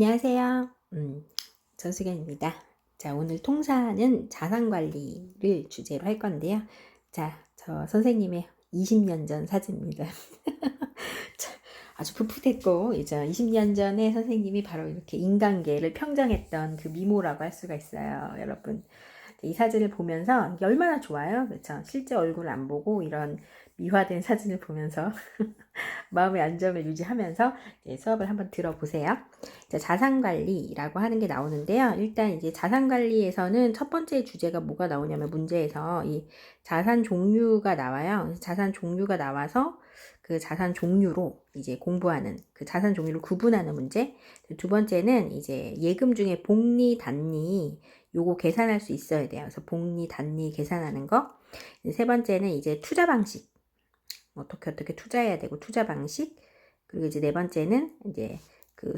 안녕하세요. 전수경입니다. 자, 오늘 통사는 자산관리를 주제로 할 건데요. 자, 저 선생님의 20년 전 사진입니다. 자, 아주 풋풋했고, 이제 20년 전에 선생님이 바로 이렇게 인간계를 평정했던 그 미모라고 할 수가 있어요, 여러분. 이 사진을 보면서 이게 얼마나 좋아요, 그렇죠? 실제 얼굴 안 보고 이런 미화된 사진을 보면서 마음의 안정을 유지하면서 수업을 한번 들어보세요. 자산관리라고 하는 게 나오는데요. 일단 이제 자산관리에서는 첫 번째 주제가 뭐가 나오냐면 문제에서 이 자산 종류가 나와요. 자산 종류가 나와서 그 자산 종류로 이제 공부하는 그 자산 종류를 구분하는 문제. 두 번째는 이제 예금 중에 복리, 단리 요거 계산할 수 있어야 돼요. 그래서 복리, 단리 계산하는 거. 세 번째는 이제 투자 방식. 어떻게 투자해야 되고 투자 방식. 그리고 이제 네 번째는 이제 그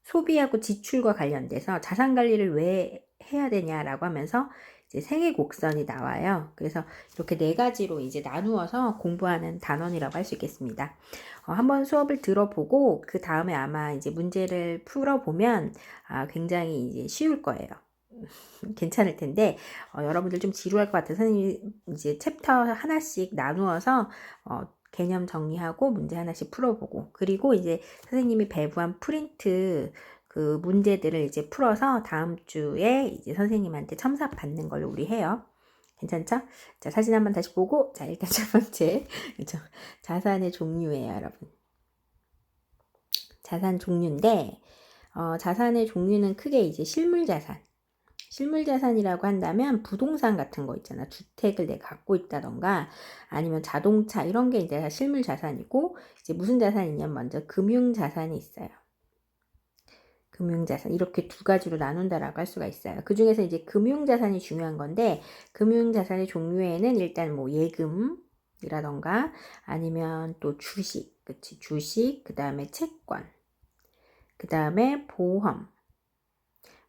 소비하고 지출과 관련돼서 자산 관리를 왜 해야 되냐라고 하면서 이제 생애 곡선이 나와요. 그래서 이렇게 네 가지로 이제 나누어서 공부하는 단원이라고 할 수 있겠습니다. 한번 수업을 들어보고 그 다음에 아마 이제 문제를 풀어보면 굉장히 이제 쉬울 거예요. 괜찮을 텐데 여러분들 좀 지루할 것 같아서 선생님이 이제 챕터 하나씩 나누어서 개념 정리하고 문제 하나씩 풀어보고 그리고 이제 선생님이 배부한 프린트 그 문제들을 이제 풀어서 다음 주에 이제 선생님한테 첨삭 받는 걸로 우리 해요. 괜찮죠? 자, 사진 한번 다시 보고 자, 일단 첫 번째 그렇죠? 자산의 종류예요, 여러분. 자산 종류인데 자산의 종류는 크게 이제 실물자산이라고 한다면 부동산 같은 거 있잖아. 주택을 내가 갖고 있다던가 아니면 자동차 이런 게 이제 실물자산이고 이제 무슨 자산이냐면 먼저 금융자산이 있어요. 금융자산 이렇게 두 가지로 나눈다라고 할 수가 있어요. 그 중에서 이제 금융자산이 중요한 건데 금융자산의 종류에는 일단 뭐 예금이라던가 아니면 또 주식, 그치? 주식, 그 다음에 채권, 그 다음에 보험,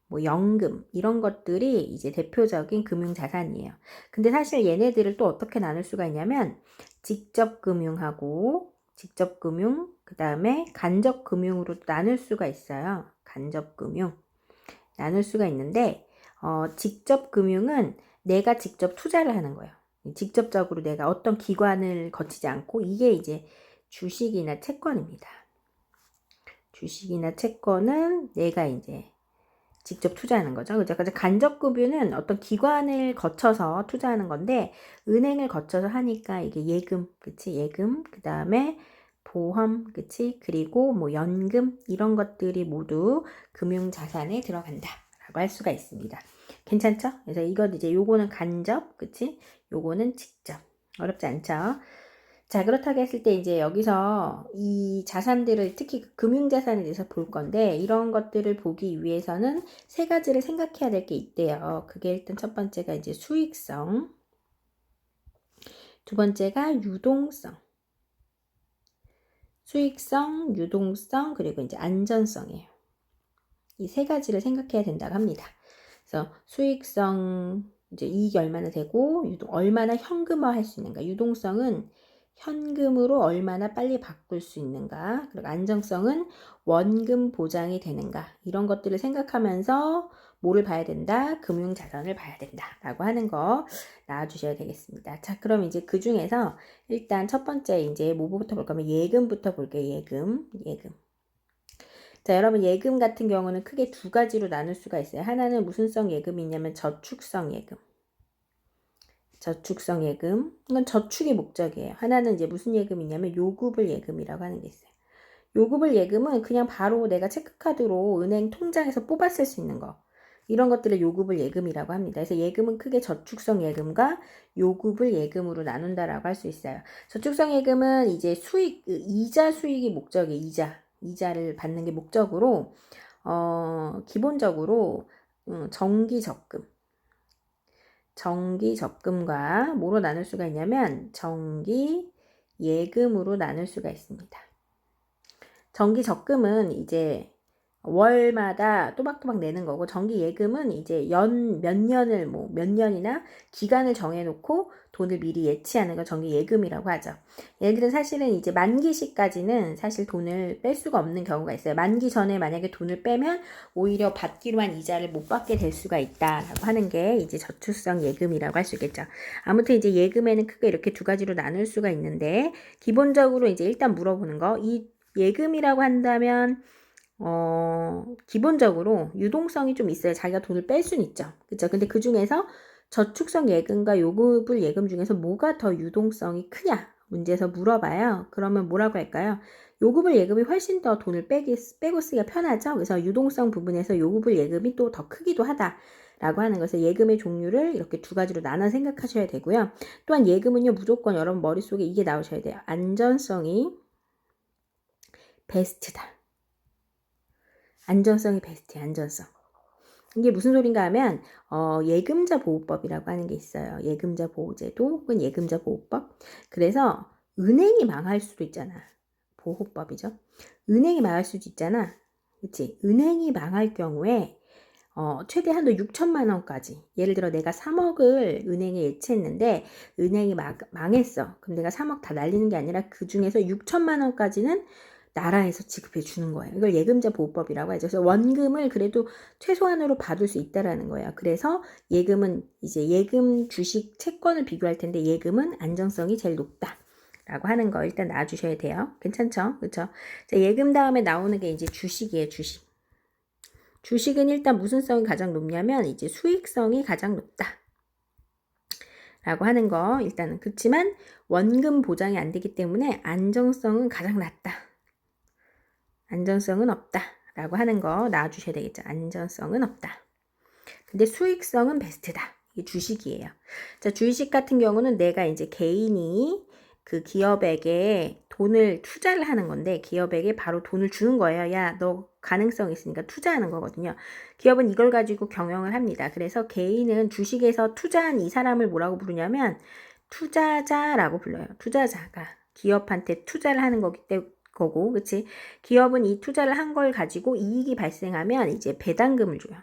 뭐 연금 이런 것들이 이제 대표적인 금융자산이에요. 근데 사실 얘네들을 또 어떻게 나눌 수가 있냐면 직접금융하고 직접금융 그 다음에 간접금융으로 나눌 수가 있어요. 간접금융 나눌 수가 있는데 직접금융은 내가 직접 투자를 하는 거예요. 직접적으로 내가 어떤 기관을 거치지 않고 이게 이제 주식이나 채권입니다. 주식이나 채권은 내가 이제 직접 투자하는 거죠. 그죠? 그래서 간접금융은 어떤 기관을 거쳐서 투자하는 건데, 은행을 거쳐서 하니까 이게 예금, 그치? 예금, 그 다음에 보험, 그치? 그리고 뭐 연금, 이런 것들이 모두 금융자산에 들어간다. 라고 할 수가 있습니다. 괜찮죠? 그래서 이건 이제 요거는 간접, 그치? 요거는 직접. 어렵지 않죠? 자, 그렇다고 했을 때 이제 여기서 이 자산들을 특히 금융자산에 대해서 볼 건데 이런 것들을 보기 위해서는 세 가지를 생각해야 될 게 있대요. 그게 일단 첫 번째가 이제 수익성, 두 번째가 유동성, 수익성, 유동성, 그리고 이제 안전성이에요. 이 세 가지를 생각해야 된다고 합니다. 그래서 수익성, 이제 이익이 얼마나 되고 얼마나 현금화 할 수 있는가. 유동성은 현금으로 얼마나 빨리 바꿀 수 있는가. 그리고 안정성은 원금 보장이 되는가. 이런 것들을 생각하면서 뭐를 봐야 된다? 금융자산을 봐야 된다. 라고 하는 거 나와주셔야 되겠습니다. 자, 그럼 이제 그 중에서 일단 첫 번째 이제 뭐부터 볼 거면 예금부터 볼게요. 예금. 자, 여러분 예금 같은 경우는 크게 두 가지로 나눌 수가 있어요. 하나는 무슨 성 예금이 있냐면 저축성 예금. 저축성 예금. 이건 저축이 목적이에요. 하나는 이제 무슨 예금이냐면 요구불 예금이라고 하는 게 있어요. 요구불 예금은 그냥 바로 내가 체크카드로 은행 통장에서 뽑아 쓸 수 있는 거. 이런 것들을 요구불 예금이라고 합니다. 그래서 예금은 크게 저축성 예금과 요구불 예금으로 나눈다라고 할 수 있어요. 저축성 예금은 이제 수익, 이자 수익이 목적이에요. 이자를 받는 게 목적으로 기본적으로 정기 적금과 뭐로 나눌 수가 있냐면 정기 예금으로 나눌 수가 있습니다. 정기 적금은 이제 월마다 또박또박 내는 거고, 정기 예금은 이제 몇 년을 몇 년이나 기간을 정해놓고 돈을 미리 예치하는 걸 정기 예금이라고 하죠. 얘들은 사실은 이제 만기 시까지는 사실 돈을 뺄 수가 없는 경우가 있어요. 만기 전에 만약에 돈을 빼면 오히려 받기로 한 이자를 못 받게 될 수가 있다라고 하는 게 이제 저축성 예금이라고 할 수 있겠죠. 아무튼 이제 예금에는 크게 이렇게 두 가지로 나눌 수가 있는데, 기본적으로 이제 일단 물어보는 거, 이 예금이라고 한다면 기본적으로 유동성이 좀 있어야 자기가 돈을 뺄 수는 있죠. 그쵸? 근데 그 중에서 저축성 예금과 요구불 예금 중에서 뭐가 더 유동성이 크냐? 문제에서 물어봐요. 그러면 뭐라고 할까요? 요구불 예금이 훨씬 더 돈을 빼고 쓰기가 편하죠. 그래서 유동성 부분에서 요구불 예금이 또 더 크기도 하다라고 하는 것을, 예금의 종류를 이렇게 두 가지로 나눠 생각하셔야 되고요. 또한 예금은요, 무조건 여러분 머릿속에 이게 나오셔야 돼요. 안전성이 베스트다. 안전성이 베스트예요. 안전성. 이게 무슨 소린가 하면 예금자 보호법이라고 하는 게 있어요. 예금자 보호제도 혹은 예금자 보호법. 그래서 은행이 망할 수도 있잖아. 보호법이죠. 은행이 망할 수도 있잖아. 그치? 은행이 망할 경우에 최대 한도 6천만 원까지. 예를 들어 내가 3억을 은행에 예치했는데 은행이 망했어. 그럼 내가 3억 다 날리는 게 아니라 그 중에서 6천만 원까지는 나라에서 지급해 주는 거예요. 이걸 예금자 보호법이라고 하죠. 그래서 원금을 그래도 최소한으로 받을 수 있다라는 거예요. 그래서 예금은 이제 예금, 주식, 채권을 비교할 텐데 예금은 안정성이 제일 높다라고 하는 거 일단 놔주셔야 돼요. 괜찮죠? 그렇죠? 자, 예금 다음에 나오는 게 이제 주식이에요. 주식. 주식은 일단 무슨 성이 가장 높냐면 이제 수익성이 가장 높다. 라고 하는 거 일단은. 그렇지만 원금 보장이 안 되기 때문에 안정성은 가장 낮다. 안전성은 없다 라고 하는 거 나와주셔야 되겠죠. 안전성은 없다. 근데 수익성은 베스트다. 이게 주식이에요. 자, 주식 같은 경우는 내가 이제 개인이 그 기업에게 돈을 투자를 하는 건데, 기업에게 바로 돈을 주는 거예요. 야, 너 가능성 있으니까 투자하는 거거든요. 기업은 이걸 가지고 경영을 합니다. 그래서 개인은 주식에서 투자한 이 사람을 뭐라고 부르냐면 투자자라고 불러요. 투자자가 기업한테 투자를 하는 거고, 그치? 기업은 이 투자를 한 걸 가지고 이익이 발생하면 이제 배당금을 줘요.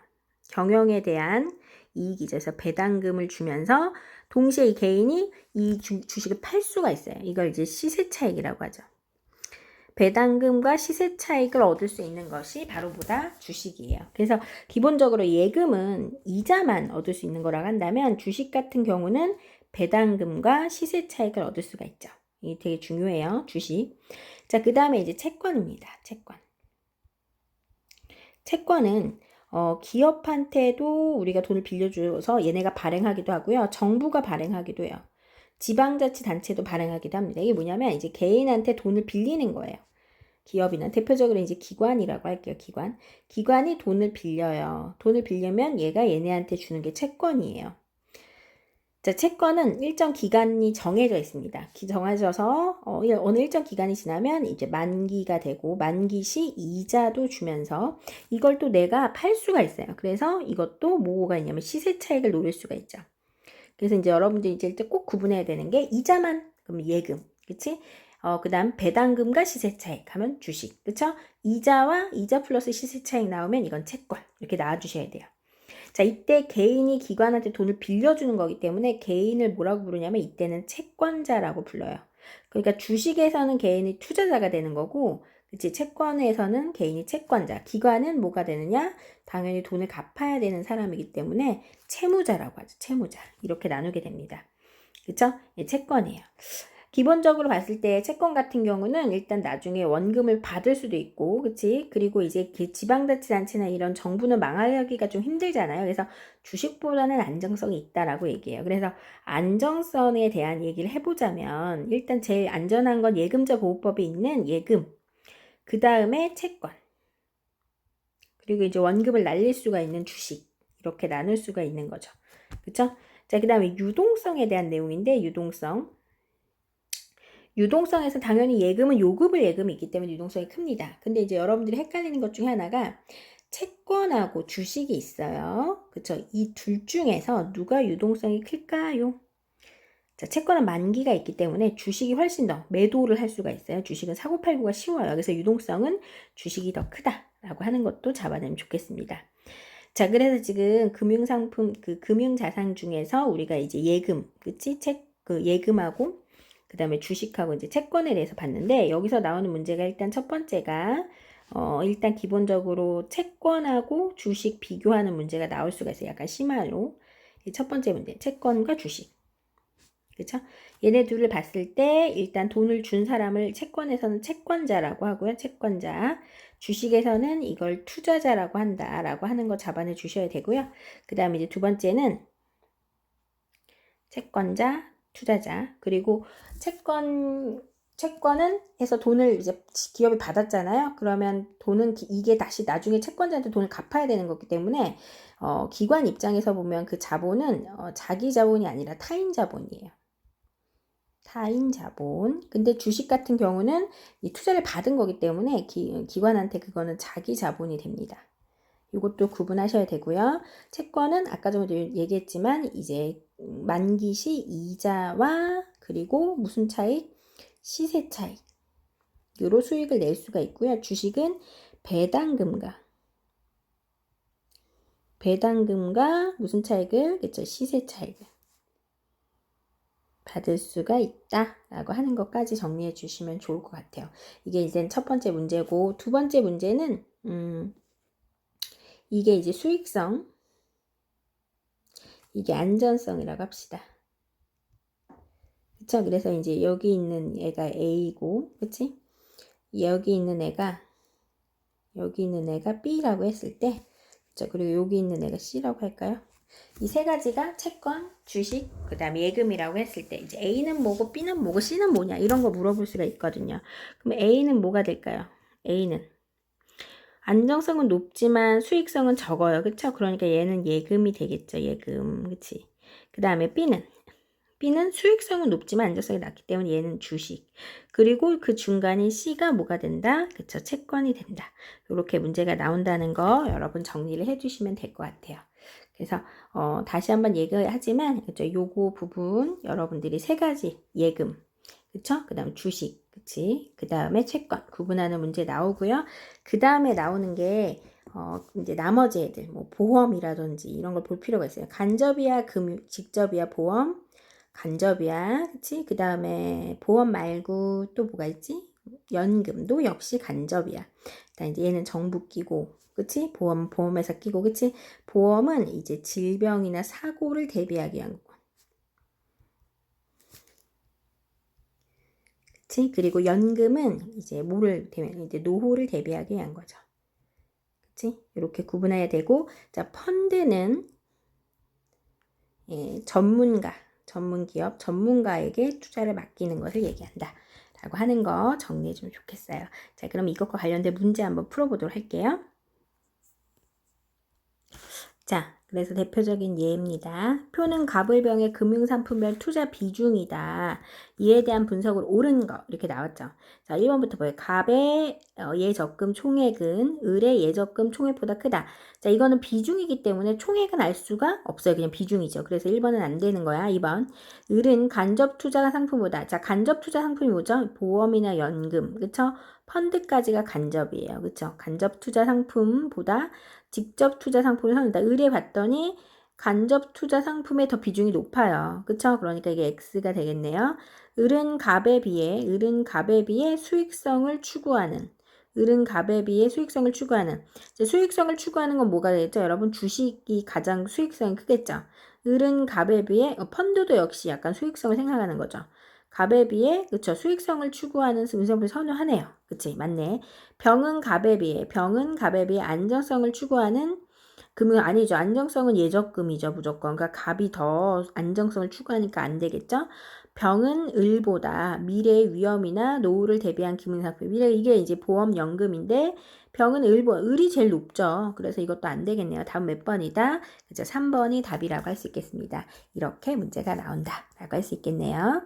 경영에 대한 이익이죠. 그래서 배당금을 주면서 동시에 이 개인이 이 주식을 팔 수가 있어요. 이걸 이제 시세 차익이라고 하죠. 배당금과 시세 차익을 얻을 수 있는 것이 바로 뭐다? 주식이에요. 그래서 기본적으로 예금은 이자만 얻을 수 있는 거라고 한다면, 주식 같은 경우는 배당금과 시세 차익을 얻을 수가 있죠. 이게 되게 중요해요. 주식. 자, 그 다음에 이제 채권입니다. 채권. 채권은 기업한테도 우리가 돈을 빌려줘서 얘네가 발행하기도 하고요. 정부가 발행하기도 해요. 지방자치단체도 발행하기도 합니다. 이게 뭐냐면 이제 개인한테 돈을 빌리는 거예요. 기업이나 대표적으로 이제 기관이라고 할게요. 기관. 기관이 돈을 빌려요. 돈을 빌려면 얘가 얘네한테 주는 게 채권이에요. 자, 채권은 일정 기간이 정해져 있습니다. 정해져서 어느 일정 기간이 지나면 이제 만기가 되고, 만기 시 이자도 주면서 이걸 또 내가 팔 수가 있어요. 그래서 이것도 뭐가 있냐면 시세 차익을 노릴 수가 있죠. 그래서 이제 여러분들이 이제 꼭 구분해야 되는 게 이자만, 그럼 예금, 그치? 그 다음 배당금과 시세 차익 하면 주식, 그쵸? 이자와 이자 플러스 시세 차익 나오면 이건 채권, 이렇게 나와주셔야 돼요. 자, 이때 개인이 기관한테 돈을 빌려주는 거기 때문에 개인을 뭐라고 부르냐면 이때는 채권자라고 불러요. 그러니까 주식에서는 개인이 투자자가 되는 거고, 그치? 채권에서는 개인이 채권자, 기관은 뭐가 되느냐? 당연히 돈을 갚아야 되는 사람이기 때문에 채무자라고 하죠. 채무자. 이렇게 나누게 됩니다. 그쵸? 예, 채권이에요. 기본적으로 봤을 때 채권 같은 경우는 일단 나중에 원금을 받을 수도 있고, 그치? 그리고 이제 지방자치단체나 이런 정부는 망하기가 좀 힘들잖아요. 그래서 주식보다는 안정성이 있다라고 얘기해요. 그래서 안정성에 대한 얘기를 해보자면, 일단 제일 안전한 건 예금자 보호법에 있는 예금, 그 다음에 채권, 그리고 이제 원금을 날릴 수가 있는 주식, 이렇게 나눌 수가 있는 거죠. 그쵸? 자, 그 다음에 유동성에 대한 내용인데, 유동성에서 당연히 예금은 요구불 예금이 있기 때문에 유동성이 큽니다. 근데 이제 여러분들이 헷갈리는 것 중에 하나가 채권하고 주식이 있어요. 그쵸? 이 둘 중에서 누가 유동성이 클까요? 자, 채권은 만기가 있기 때문에 주식이 훨씬 더 매도를 할 수가 있어요. 주식은 사고팔고가 쉬워요. 그래서 유동성은 주식이 더 크다라고 하는 것도 잡아내면 좋겠습니다. 자, 그래서 지금 금융상품, 금융자산 중에서 우리가 이제 예금, 그치? 예금하고, 그 다음에 주식하고 이제 채권에 대해서 봤는데, 여기서 나오는 문제가 일단 첫 번째가, 일단 기본적으로 채권하고 주식 비교하는 문제가 나올 수가 있어요. 약간 심화로. 첫 번째 문제, 채권과 주식. 그쵸? 얘네 둘을 봤을 때 일단 돈을 준 사람을 채권에서는 채권자라고 하고요. 채권자. 주식에서는 이걸 투자자라고 한다라고 하는 거 잡아내 주셔야 되고요. 그 다음에 이제 두 번째는 채권자, 투자자. 그리고 채권은 해서 돈을 이제 기업이 받았잖아요. 그러면 돈은 이게 다시 나중에 채권자한테 돈을 갚아야 되는 거기 때문에 기관 입장에서 보면 그 자본은 자기 자본이 아니라 타인 자본이에요. 타인 자본. 근데 주식 같은 경우는 이 투자를 받은 거기 때문에 기관한테 그거는 자기 자본이 됩니다. 이것도 구분하셔야 되고요. 채권은 아까 전에 얘기했지만 이제 만기 시 이자와 그리고 무슨 차익? 시세 차익으로 수익을 낼 수가 있고요. 주식은 배당금과 무슨 차익을? 그쵸? 시세 차익을 받을 수가 있다라고 하는 것까지 정리해 주시면 좋을 것 같아요. 이게 이제 첫 번째 문제고, 두 번째 문제는 이게 이제 수익성, 이게 안전성이라고 합시다. 그쵸? 그래서 이제 여기 있는 애가 A고, 그치? 여기 있는 애가 B라고 했을 때, 그쵸? 그리고 여기 있는 애가 C라고 할까요? 이 세 가지가 채권, 주식, 그 다음에 예금이라고 했을 때 이제 A는 뭐고 B는 뭐고 C는 뭐냐 이런 거 물어볼 수가 있거든요. 그럼 A는 뭐가 될까요? A는 안정성은 높지만 수익성은 적어요. 그쵸? 그러니까 얘는 예금이 되겠죠. 예금. 그치? 그 다음에 B는 수익성은 높지만 안정성이 낮기 때문에 얘는 주식. 그리고 그 중간인 C가 뭐가 된다? 그쵸? 채권이 된다. 이렇게 문제가 나온다는 거 여러분 정리를 해주시면 될 것 같아요. 그래서 다시 한번 얘기하지만 그쵸? 요거 부분 여러분들이 세 가지 예금, 그쵸? 그 다음 주식, 그치? 그 다음에 채권 구분하는 문제 나오고요. 그 다음에 나오는 게 이제 나머지 애들 뭐 보험이라든지 이런 걸 볼 필요가 있어요. 간접이야 직접이야 보험, 간접이야, 그치? 그 다음에 보험 말고 또 뭐가 있지? 연금도 역시 간접이야. 이제 얘는 정부 끼고, 그치? 보험회사 끼고, 그치? 보험은 이제 질병이나 사고를 대비하기 위한 거. 그치? 그리고 연금은 이제 이제 노후를 대비하기 위한 거죠. 그치? 이렇게 구분해야 되고, 자, 펀드는 전문기업, 전문가에게 투자를 맡기는 것을 얘기한다. 라고 하는 거 정리해 주면 좋겠어요. 자, 그럼 이것과 관련된 문제 한번 풀어보도록 할게요. 자, 그래서 대표적인 예입니다. 표는 갑을병의 금융상품별 투자 비중이다. 이에 대한 분석을 옳은 거 이렇게 나왔죠. 자, 1번부터 보여요. 갑의 예적금 총액은 을의 예적금 총액보다 크다. 자, 이거는 비중이기 때문에 총액은 알 수가 없어요. 그냥 비중이죠. 그래서 1번은 안 되는 거야. 2번. 을은 간접 투자 상품보다. 자, 간접 투자 상품이 뭐죠? 보험이나 연금. 그쵸? 펀드까지가 간접이에요. 그쵸? 간접 투자 상품보다 직접 투자 상품을 선호한다. 의뢰 봤더니 간접 투자 상품의 더 비중이 높아요. 그쵸? 그러니까 이게 X가 되겠네요. 을은 갑에 비해 수익성을 추구하는. 수익성을 추구하는 건 뭐가 되겠죠? 여러분 주식이 가장 수익성이 크겠죠? 을은 갑에 비해 펀드도 역시 약간 수익성을 생각하는 거죠. 갑에 비해 그쵸 수익성을 추구하는 운성을 선호하네요. 그치 맞네. 병은 갑에 비해 안정성을 추구하는 금은 아니죠. 안정성은 예적금이죠. 무조건. 그러니까 갑이 더 안정성을 추구하니까 안 되겠죠. 병은 을보다 미래의 위험이나 노후를 대비한 기문상품. 이게 이제 보험연금인데 병은 을이 제일 높죠. 그래서 이것도 안 되겠네요. 답은 몇 번이다? 그죠? 3번이 답이라고 할 수 있겠습니다. 이렇게 문제가 나온다 라고 할 수 있겠네요.